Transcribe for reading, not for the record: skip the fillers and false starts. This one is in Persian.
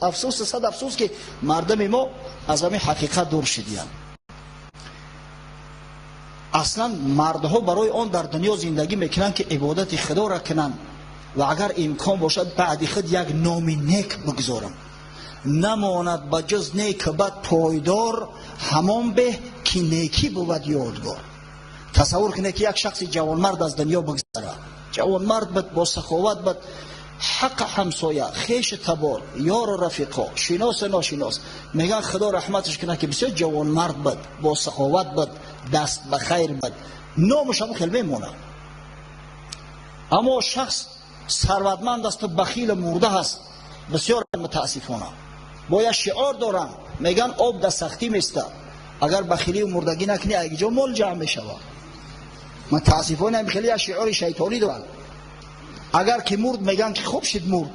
افسوس که مردم ما از همین حقیقت دور شدیان. اصلا مردها برای آن در دنیا زندگی میکنن که عبادت خدا را کنن و اگر امکان باشد بعد خود یک نام نیک بگذارم، نماند با جز نیک بد پایدار، همان به که نیکی بود یادگار. تصور کنه که یک شخص جوانمرد از دنیا بگذره، جوانمرد بد، با سخاوت بد، حق همسایه، خیش تبار، یار و رفیقا، شناس ناشناس، میگن خدا رحمتش کنه که بسیار جوانمرد بد، با سخاوت بد، دست به خیر بد، نامش هم خیلی میمونه. اما شخص ثروتمند است و بخیل مرده هست، بسیار متاسفانه با یک شعار دارن میگن آب در سختی میسته، اگر بخیلی و مردگی نکنی اگه مال جمع میشود. متاسفانه خیلی شعار شیطانی دارن، اگر که مرد میگن که خوب شد مرد،